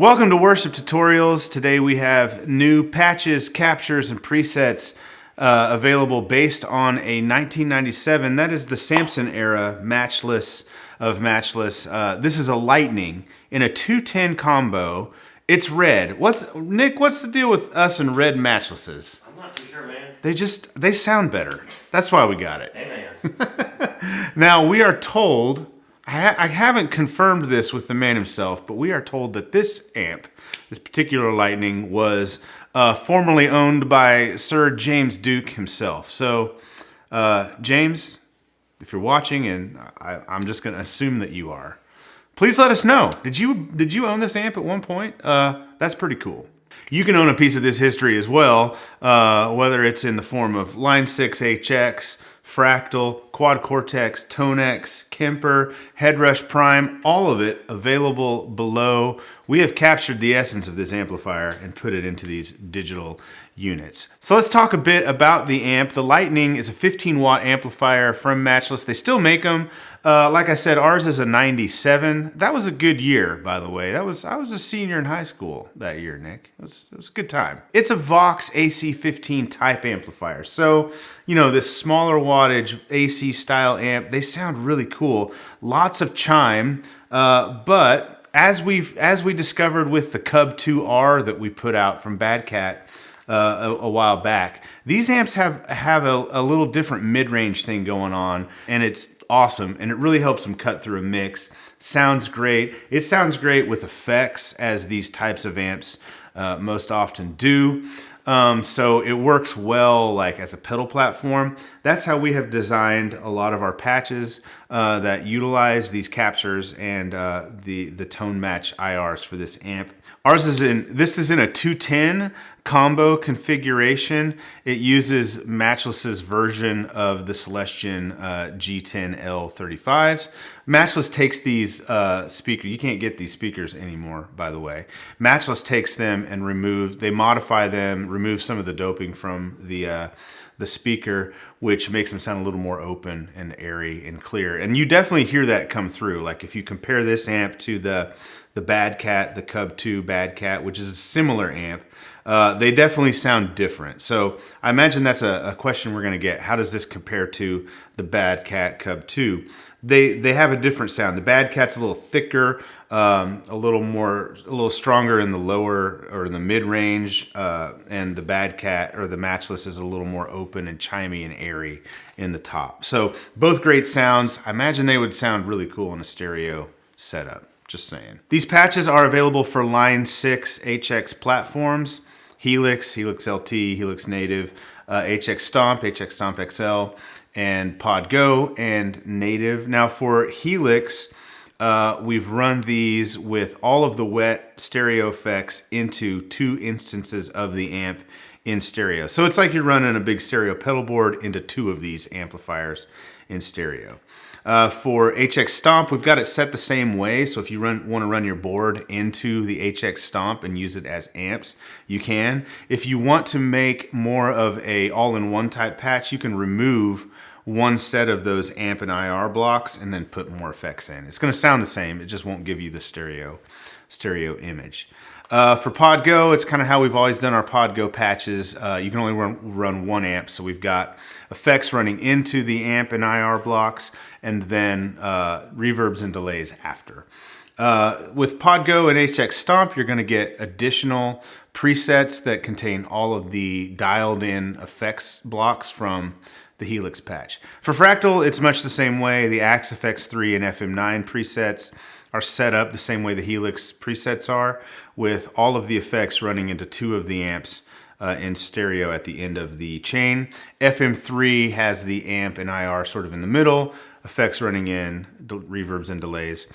Welcome to Worship Tutorials. Today we have new patches, captures, and presets available based on a 1997. That is the Sampson-era Matchless of Matchless. This is a Lightning in a 210 combo. It's red. Nick, what's the deal with us and red Matchlesses? I'm not too sure, man. They sound better. That's why we got it. Amen. Now we are told, I haven't confirmed this with the man himself, but we are told that this amp, this particular Lightning, was formerly owned by Sir James Duke himself. So, James, if you're watching, and I'm just going to assume that you are, please let us know. Did you own this amp at one point? That's pretty cool. You can own a piece of this history as well, whether it's in the form of Line 6 HX, Fractal, Quad Cortex, Tonex, Kemper, Headrush Prime, all of it available below. We have captured the essence of this amplifier and put it into these digital units. So let's talk a bit about the amp. The Lightning is a 15-watt amplifier from Matchless. They still make them. Like I said, ours is a 97. That was a good year, by the way. I was a senior in high school that year, Nick. It was a good time. It's a Vox AC15 type amplifier. So, you know, this smaller wattage AC style amp, they sound really cool. Lots of chime, but as we discovered with the Cub 2R that we put out from Bad Cat a while back, these amps have a little different mid-range thing going on, and it's awesome, and it really helps them cut through a mix. Sounds great. It sounds great with effects, as these types of amps most often do. So it works well like as a pedal platform. That's how we have designed a lot of our patches that utilize these captures and the tone match IRs for this amp. This is in a 210 combo configuration. It uses Matchless's version of the Celestion G10 L35s. Matchless takes these speakers. You can't get these speakers anymore, by the way. Matchless takes them and they modify them, remove some of the doping from the speaker, which makes them sound a little more open and airy and clear. And you definitely hear that come through. Like if you compare this amp to the Bad Cat, the Cub 2 Bad Cat, which is a similar amp, they definitely sound different. So I imagine that's a question we're going to get. How does this compare to the Bad Cat Cub 2? They have a different sound. The Bad Cat's a little thicker, a little stronger in the lower or in the mid range, and the Bad Cat or the Matchless is a little more open and chimey and airy in the top. So both great sounds. I imagine they would sound really cool in a stereo setup. Just saying. These patches are available for Line 6 HX platforms: Helix, Helix LT, Helix Native, HX Stomp, HX Stomp XL, and Pod Go, and Native. Now for Helix, we've run these with all of the wet stereo effects into 2 instances of the amp in stereo. So it's like you're running a big stereo pedal board into 2 of these amplifiers in stereo. For HX Stomp, we've got it set the same way. So if you want to run your board into the HX Stomp and use it as amps, you can. If you want to make more of a all-in-one type patch, you can remove one set of those amp and IR blocks and then put more effects in. It's going to sound the same. It just won't give you the stereo image. For Pod Go, it's kind of how we've always done our Pod Go patches. You can only run 1 amp, so we've got effects running into the amp and IR blocks, and then reverbs and delays after. With Pod Go and HX Stomp, you're going to get additional presets that contain all of the dialed-in effects blocks from the Helix patch. For Fractal, it's much the same way. The Axe FX3 and FM9 presets are set up the same way the Helix presets are, with all of the effects running into 2 of the amps in stereo at the end of the chain. FM3 has the amp and IR sort of in the middle, effects running in, reverbs and delays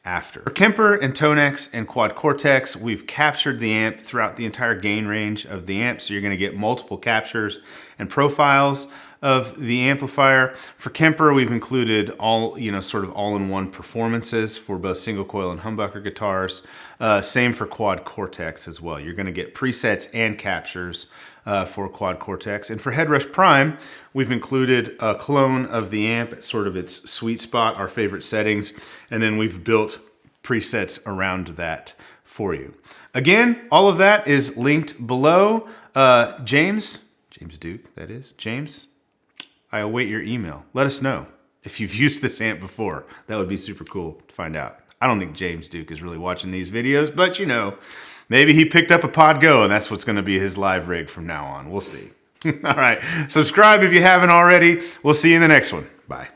after. For Kemper and Tonex and Quad Cortex, we've captured the amp throughout the entire gain range of the amp, so you're going to get multiple captures and profiles of the amplifier. For Kemper, we've included sort of all-in-one performances for both single coil and humbucker guitars. Same for Quad Cortex as well. You're going to get presets and captures for Quad Cortex. And for Headrush Prime, we've included a clone of the amp at sort of its sweet spot, our favorite settings, and then we've built presets around that for you. Again, all of that is linked below. James Duke, that is. James, I await your email. Let us know if you've used this amp before. That would be super cool to find out. I don't think James Duke is really watching these videos, but you know, maybe he picked up a Pod Go and that's what's going to be his live rig from now on. We'll see. All right. Subscribe if you haven't already. We'll see you in the next one. Bye.